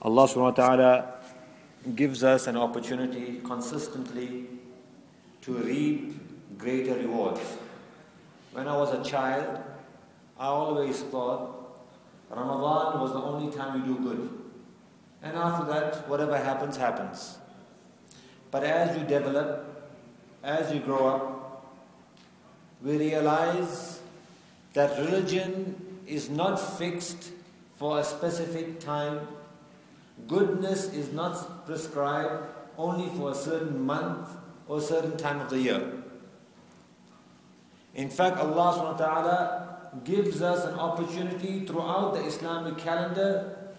Allah subhanahu wa ta'ala gives us an opportunity consistently to reap greater rewards. When I was a child, I always thought Ramadan was the only time we do good. And after that, whatever happens, happens. But as you develop, as you grow up, we realize that religion is not fixed for a specific time. Goodness is not prescribed only for a certain month or certain time of the year. In fact, Allah subhanahu wa ta'ala gives us an opportunity throughout the Islamic calendar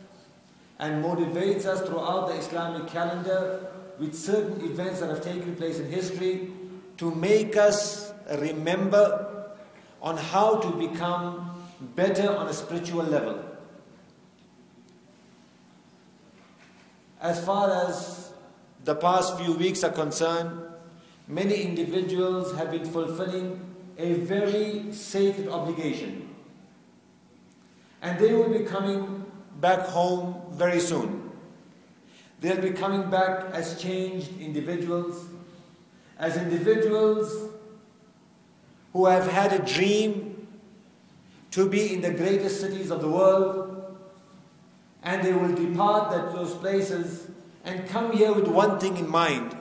and motivates us throughout the Islamic calendar with certain events that have taken place in history to make us remember on how to become better on a spiritual level. As far as the past few weeks are concerned, many individuals have been fulfilling a very sacred obligation. And they will be coming back home very soon. They'll be coming back as changed individuals, as individuals who have had a dream to be in the greatest cities of the world, and they will depart those places and come here with one thing in mind,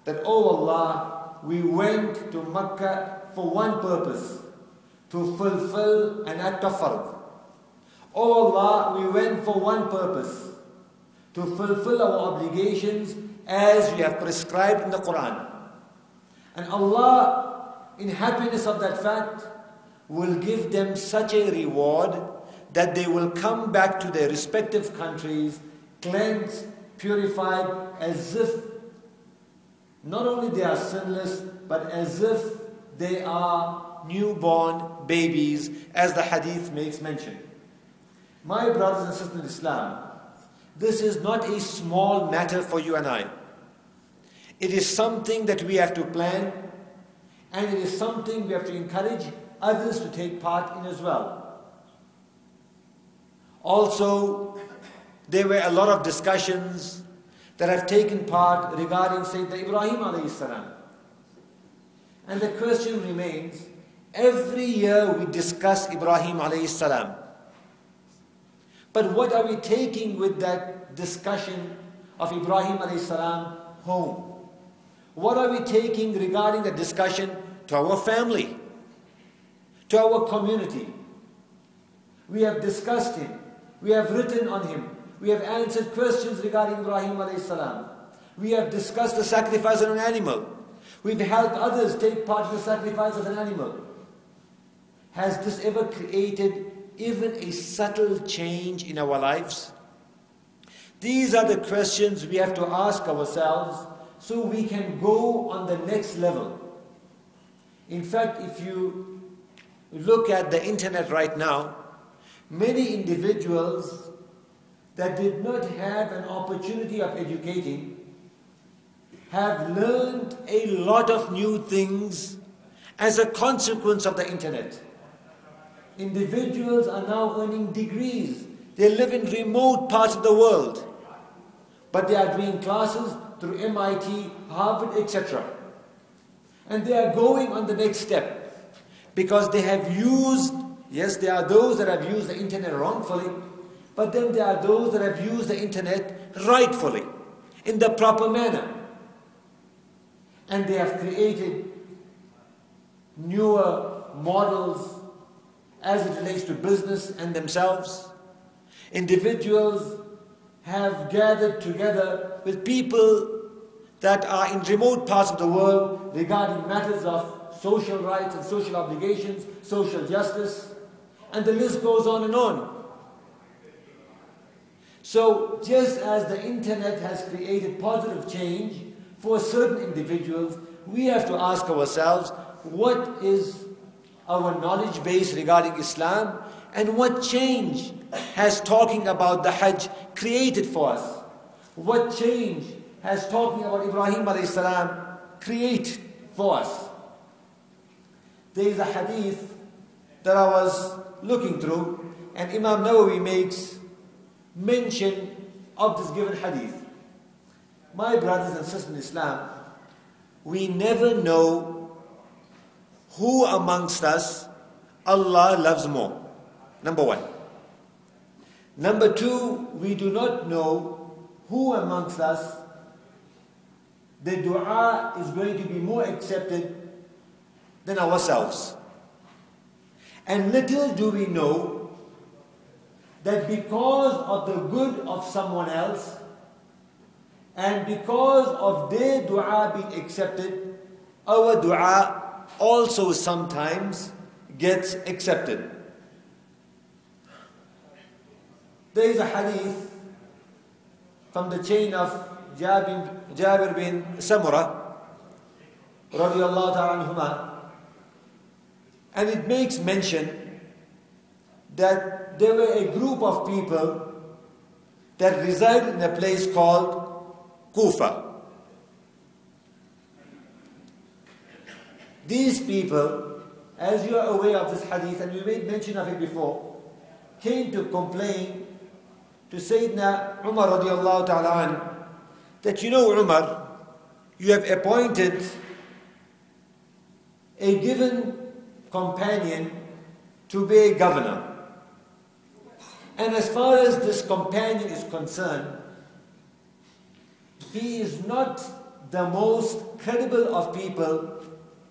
that, oh Allah, we went to Mecca for one purpose, to fulfill an act of fard. Oh Allah, we went for one purpose, to fulfill our obligations as we have prescribed in the Quran. And Allah, in happiness of that fact, will give them such a reward that they will come back to their respective countries, cleansed, purified, as if not only they are sinless, but as if they are newborn babies, as the hadith makes mention. My brothers and sisters in Islam, this is not a small matter for you and I. It is something that we have to plan, and it is something we have to encourage others to take part in as well. Also, there were a lot of discussions that have taken part regarding Sayyidina Ibrahim alayhi salam. And the question remains, every year we discuss Ibrahim alayhi salam. But what are we taking with that discussion of Ibrahim alayhi salam home? What are we taking regarding the discussion to our family, to our community? We have discussed him. We have written on him. We have answered questions regarding Ibrahim alayhi salam. We have discussed the sacrifice of an animal. We've helped others take part in the sacrifice of an animal. Has this ever created even a subtle change in our lives? These are the questions we have to ask ourselves so we can go on the next level. In fact, if you look at the internet right now, many individuals that did not have an opportunity of educating have learned a lot of new things as a consequence of the internet. Individuals are now earning degrees. They live in remote parts of the world, but they are doing classes through MIT, Harvard, etc. And they are going on the next step because they have used, yes, there are those that have used the internet wrongfully, but then there are those that have used the internet rightfully, in the proper manner. And they have created newer models as it relates to business and themselves. Individuals have gathered together with people that are in remote parts of the world regarding matters of social rights and social obligations, social justice, and the list goes on and on. So just as the internet has created positive change for certain individuals, we have to ask ourselves, what is our knowledge base regarding Islam, and what change has talking about the Hajj created for us? What change has talking about Ibrahim alayhi salam created for us? There is a hadith that I was looking through, and Imam Nawawi makes mention of this given hadith. My brothers and sisters in Islam, we never know who amongst us Allah loves more. Number one. Number two, we do not know who amongst us the dua is going to be more accepted than ourselves. And little do we know that because of the good of someone else and because of their dua being accepted, our dua also sometimes gets accepted. There is a hadith from the chain of Jabir bin Samurah radiyallahu ta'ala anhuma, and it makes mention that there were a group of people that resided in a place called Kufa. These people, as you are aware of this hadith, and we made mention of it before, came to complain to Sayyidina Umar radiallahu ta'ala anhu that, you know, Umar, you have appointed a given companion to be a governor. And as far as this companion is concerned, he is not the most credible of people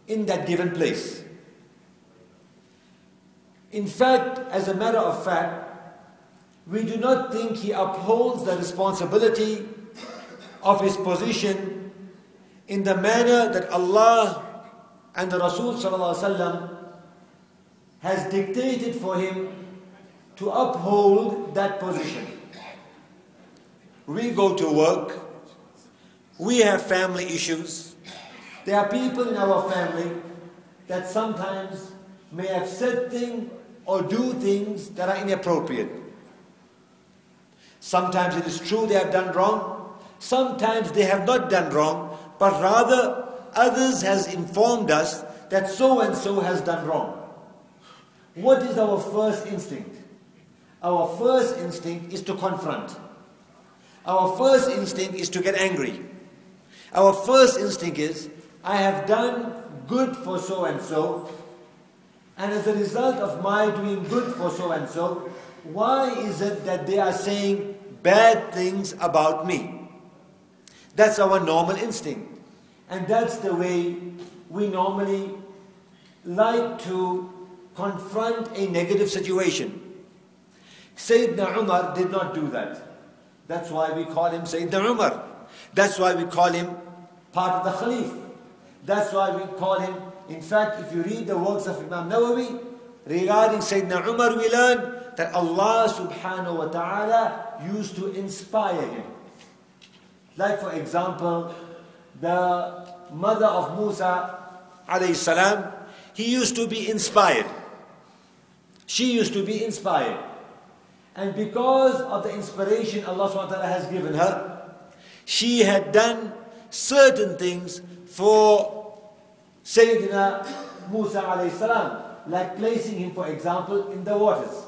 in that given place. In fact, as a matter of fact, we do not think he upholds the responsibility of his position in the manner that Allah and the Rasul sallallahu alaihi wasallam has dictated for him to uphold that position. We go to work, we have family issues. There are people in our family that sometimes may have said things or do things that are inappropriate. Sometimes it is true they have done wrong, sometimes they have not done wrong, but rather others has informed us that so and so has done wrong. What is our first instinct? Our first instinct is to confront. Our first instinct is to get angry. Our first instinct is, I have done good for so and so, and as a result of my doing good for so and so, why is it that they are saying bad things about me? That's our normal instinct. And that's the way we normally like to confront a negative situation. Sayyidina Umar did not do that. That's why we call him Sayyidina Umar. That's why we call him part of the Khalif. That's why we call him, in fact, if you read the works of Imam Nawawi regarding Sayyidina Umar, we learn that Allah subhanahu wa ta'ala used to inspire him. Like for example, the mother of Musa alayhi salam, he used to be inspired. She used to be inspired. And because of the inspiration Allah subhanahu wa ta'ala has given her, she had done certain things for Sayyidina Musa alayhi salam, like placing him, for example, in the waters.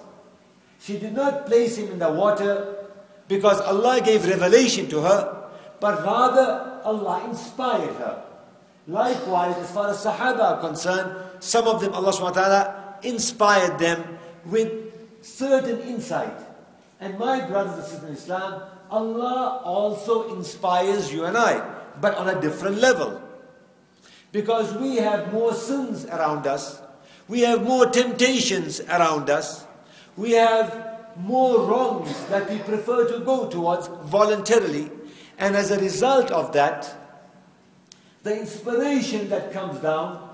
She did not place him in the water because Allah gave revelation to her, but rather Allah inspired her. Likewise, as far as Sahaba are concerned, some of them Allah subhanahu wa ta'ala inspired them with certain insight. And my brothers and sisters in Islam, Allah also inspires you and I, but on a different level. Because we have more sins around us, we have more temptations around us, we have more wrongs that we prefer to go towards voluntarily, and as a result of that, the inspiration that comes down,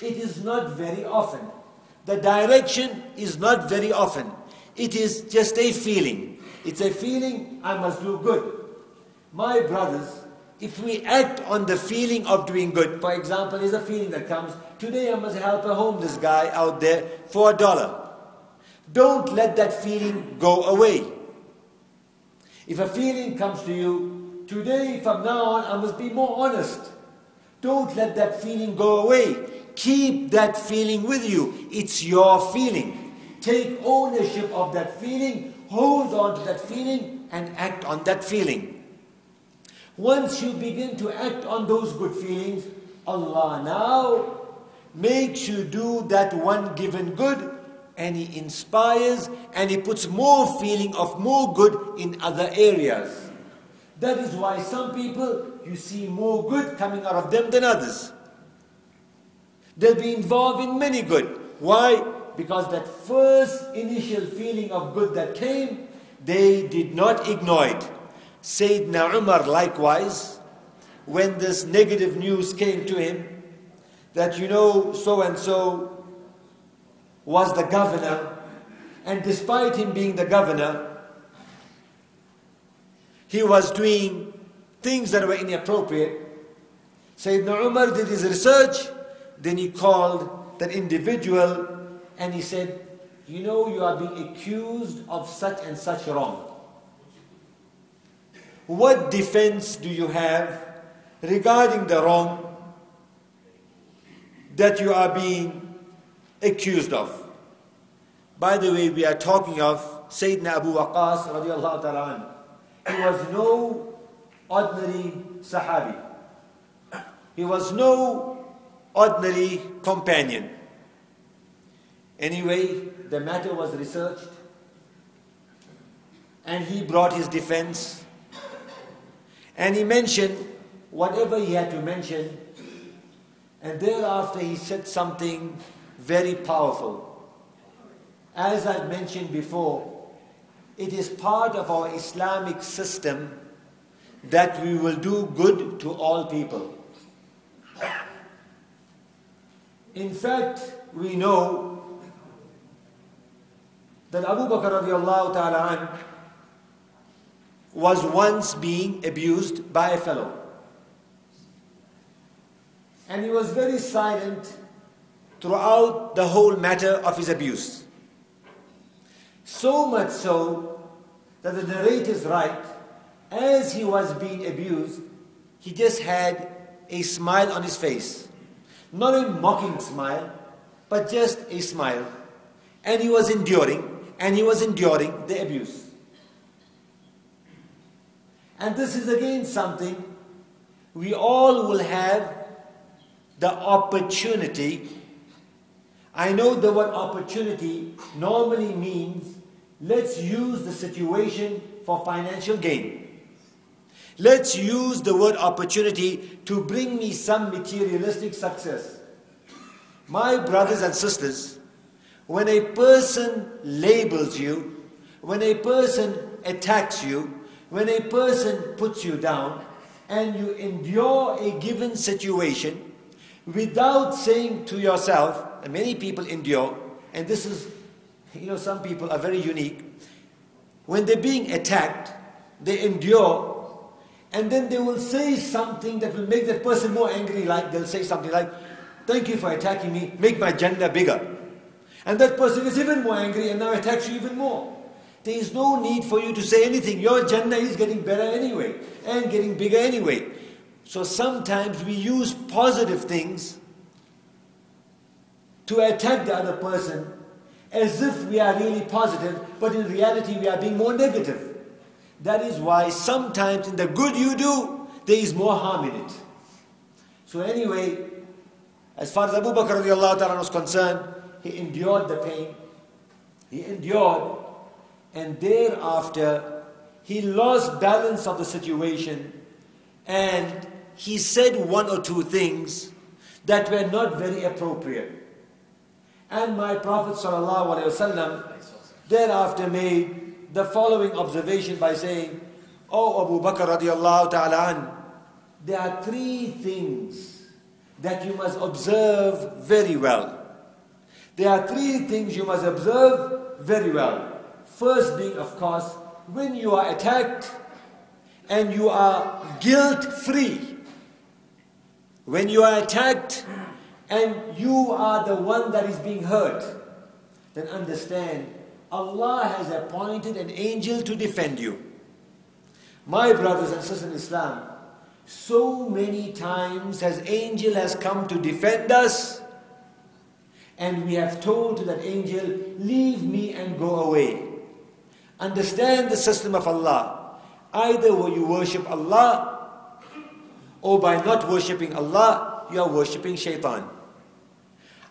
it is not very often. The direction is not very often. It is just a feeling. It's a feeling, I must do good. My brothers, if we act on the feeling of doing good, for example, is a feeling that comes, today I must help a homeless guy out there for $1. Don't let that feeling go away. If a feeling comes to you, today from now on I must be more honest. Don't let that feeling go away. Keep that feeling with you. It's your feeling. Take ownership of that feeling hold on to that feeling and act on that feeling. Once you begin to act on those good feelings, Allah now makes you do that one given good, and He inspires and He puts more feeling of more good in other areas. That is why some people, you see more good coming out of them than others. They'll be involved in many good. Why? Because that first initial feeling of good that came, they did not ignore it. Sayyidina Umar likewise, when this negative news came to him, that so and so was the governor, and despite him being the governor, he was doing things that were inappropriate. Sayyidina Umar did his research, then he called that individual and he said, you are being accused of such and such wrong. What defense do you have regarding the wrong that you are being accused of? By the way, we are talking of Sayyidina Abu Waqqas radiallahu ta'ala anhu. He was no ordinary Sahabi. He was no ordinary companion. Anyway, the matter was researched and he brought his defense and he mentioned whatever he had to mention, and thereafter he said something very powerful. As I've mentioned before, it is part of our Islamic system that we will do good to all people. In fact, we know that Abu Bakr radiallahu ta'ala anhu was once being abused by a fellow. And he was very silent throughout the whole matter of his abuse. So much so that the narrators write, as he was being abused, he just had a smile on his face. Not a mocking smile, but just a smile. And he was enduring the abuse. And this is again something we all will have the opportunity. I know the word opportunity normally means let's use the situation for financial gain. Let's use the word opportunity to bring me some materialistic success. My brothers and sisters, when a person labels you, when a person attacks you, when a person puts you down, and you endure a given situation without saying to yourself, and many people endure, and this is, some people are very unique. When they're being attacked, they endure, and then they will say something that will make that person more angry. Like they'll say something like, "Thank you for attacking me, make my Jannah bigger." And that person is even more angry and now attacks you even more. There is no need for you to say anything. Your Jannah is getting better anyway and getting bigger anyway. So sometimes we use positive things to attack the other person as if we are really positive, but in reality we are being more negative. That is why sometimes in the good you do, there is more harm in it. So anyway, as far as Abu Bakr radiallahu ta'ala was concerned, he endured the pain. He endured, and thereafter he lost balance of the situation, and he said one or two things that were not very appropriate. And my Prophet ﷺ thereafter made the following observation by saying, "Oh Abu Bakr radiallahu ta'ala an, there are three things that you must observe very well. There are three things you must observe very well. First being, of course, when you are attacked and you are guilt-free. When you are attacked and you are the one that is being hurt, then understand Allah has appointed an angel to defend you." My brothers and sisters in Islam, so many times has angel has come to defend us, and we have told to that angel, "Leave me and go away. Understand the system of Allah. Either you worship Allah, or by not worshipping Allah, you are worshipping shaitan.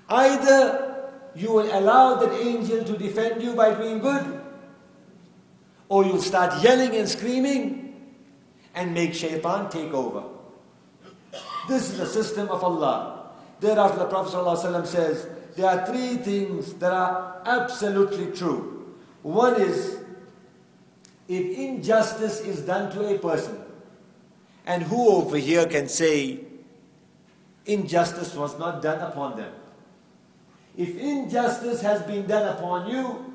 Either you will allow that angel to defend you by doing good, or you'll start yelling and screaming and make shaitan take over. This is the system of Allah. Thereafter the Prophet ﷺ says, there are three things that are absolutely true. One is, if injustice is done to a person, and who over here can say injustice was not done upon them? If injustice has been done upon you,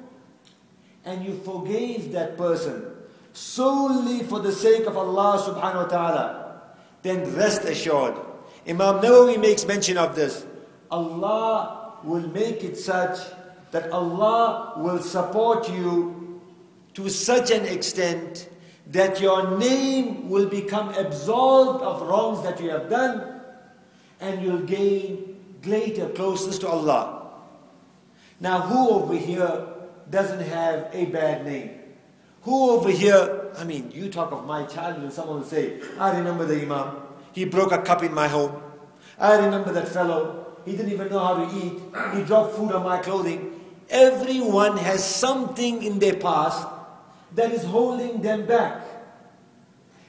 and you forgave that person solely for the sake of Allah subhanahu wa ta'ala, then rest assured, Imam Nawawi makes mention of this, Allah will make it such that Allah will support you to such an extent that your name will become absolved of wrongs that you have done, and you'll gain greater closeness to Allah. Now, who over here doesn't have a bad name? Who over here, I mean, you talk of my childhood and someone will say, I remember the Imam, he broke a cup in my home. I remember that fellow, he didn't even know how to eat. He dropped food on my clothing. Everyone has something in their past that is holding them back.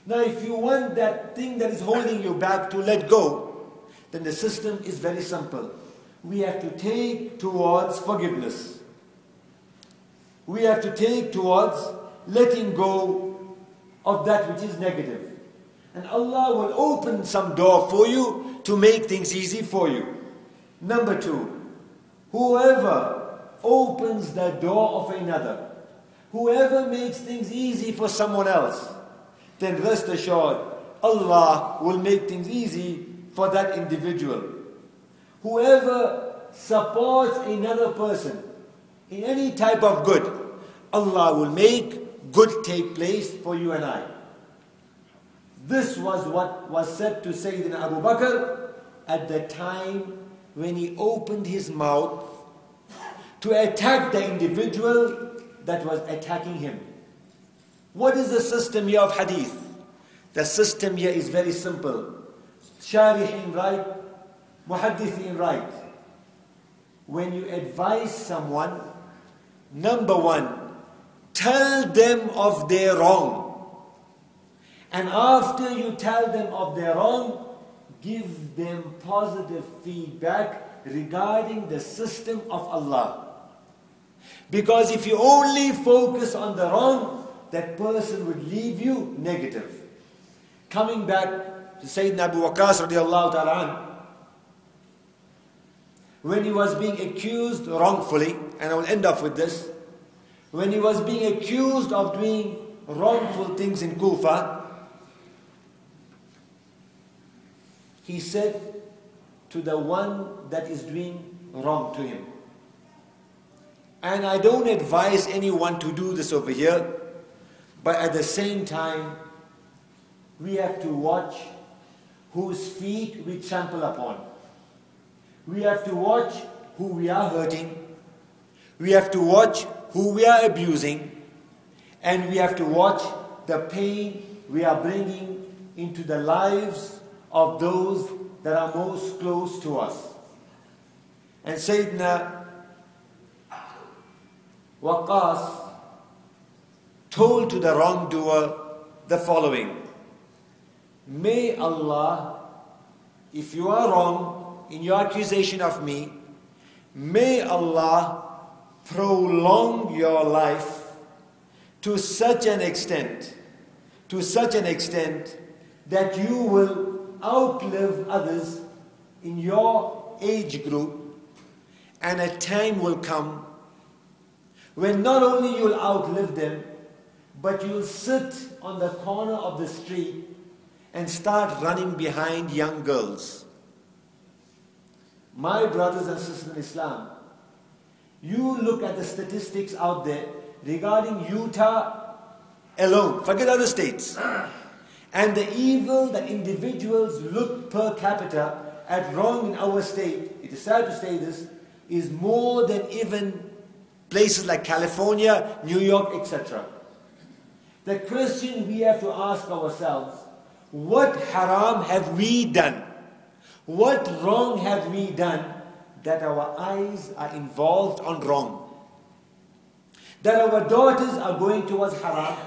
Now, if you want that thing that is holding you back to let go, then the system is very simple. We have to take towards forgiveness. We have to take towards letting go of that which is negative. And Allah will open some door for you to make things easy for you. Number two, whoever opens the door of another, whoever makes things easy for someone else, then rest assured, Allah will make things easy for that individual. Whoever supports another person in any type of good, Allah will make good take place for you and I. This was what was said to Sayyidina Abu Bakr at the time when he opened his mouth to attack the individual that was attacking him. What is the system here of hadith? The system here is very simple. Sharihin right, Muhaddithin right. When you advise someone, number one, tell them of their wrong. And after you tell them of their wrong, give them positive feedback regarding the system of Allah. Because if you only focus on the wrong, that person would leave you negative. Coming back to Sayyidina Abu Waqqas radiallahu ta'ala anhu, when he was being accused wrongfully, and I will end off with this, when he was being accused of doing wrongful things in Kufa, he said to the one that is doing wrong to him, and I don't advise anyone to do this over here, but at the same time, we have to watch whose feet we trample upon. We have to watch who we are hurting. We have to watch who we are abusing. And we have to watch the pain we are bringing into the lives of those that are most close to us. And Sayyidina Waqqas told to the wrongdoer the following: may Allah, if you are wrong in your accusation of me, may Allah prolong your life to such an extent that you will outlive others in your age group, and a time will come when not only you'll outlive them, but you'll sit on the corner of the street and start running behind young girls. My brothers and sisters in Islam, you look at the statistics out there regarding Utah alone, forget other states, and the evil that individuals look per capita at wrong in our state, it is sad to say this, is more than even places like California, New York, etc. The question we have to ask ourselves, what haram have we done? What wrong have we done that our eyes are involved on wrong? That our daughters are going towards haram,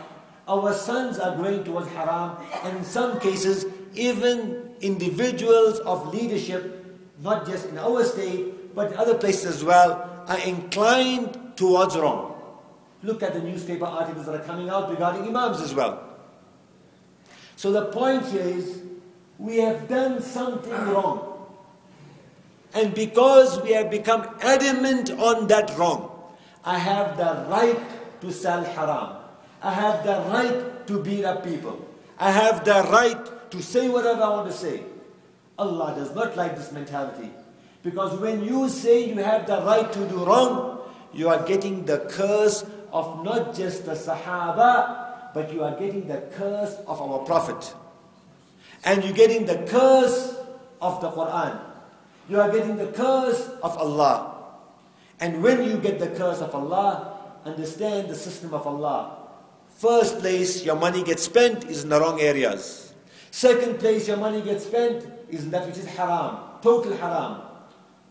our sons are going towards haram, and in some cases, even individuals of leadership, not just in our state, but in other places as well, are inclined towards wrong. Look at the newspaper articles that are coming out regarding imams as well. So the point here is, we have done something wrong. And because we have become adamant on that wrong, I have the right to sell haram. I have the right to beat up people. I have the right to say whatever I want to say. Allah does not like this mentality. Because when you say you have the right to do wrong, you are getting the curse of not just the Sahaba, but you are getting the curse of our Prophet. And you're getting the curse of the Quran. You are getting the curse of Allah. And when you get the curse of Allah, understand the system of Allah. First place your money gets spent is in the wrong areas. Second place your money gets spent is in that which is haram, total haram.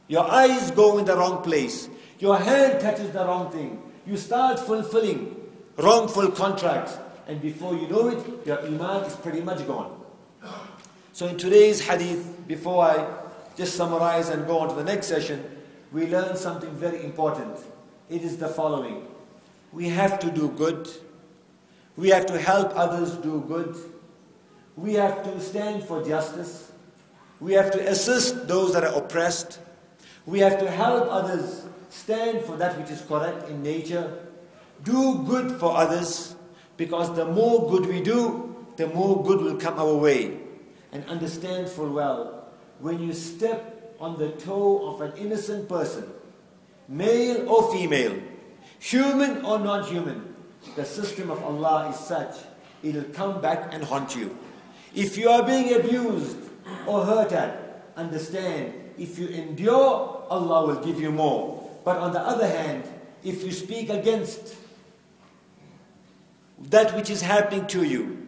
Your eyes go in the wrong place. Your hand touches the wrong thing. You start fulfilling wrongful contracts. And before you know it, your iman is pretty much gone. So in today's hadith, before I just summarize and go on to the next session, we learn something very important. It is the following. We have to do good. We have to help others do good. We have to stand for justice. We have to assist those that are oppressed. We have to help others stand for that which is correct in nature. Do good for others, because the more good we do, the more good will come our way. And understand full well, when you step on the toe of an innocent person, male or female, human or non-human, the system of Allah is such, it will come back and haunt you. If you are being abused or hurt at, understand, if you endure, Allah will give you more. But on the other hand, if you speak against that which is happening to you,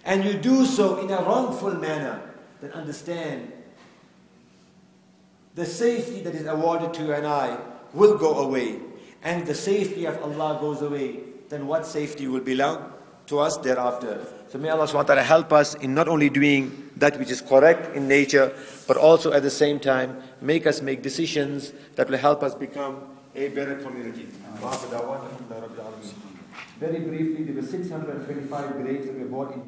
and you do so in a wrongful manner, then understand, the safety that is awarded to you and I will go away. And if the safety of Allah goes away, then what safety will belong to us thereafter? So may Allah SWT help us in not only doing that which is correct in nature, but also at the same time make us make decisions that will help us become a better community. Very briefly, there were 625 grapes that were bought in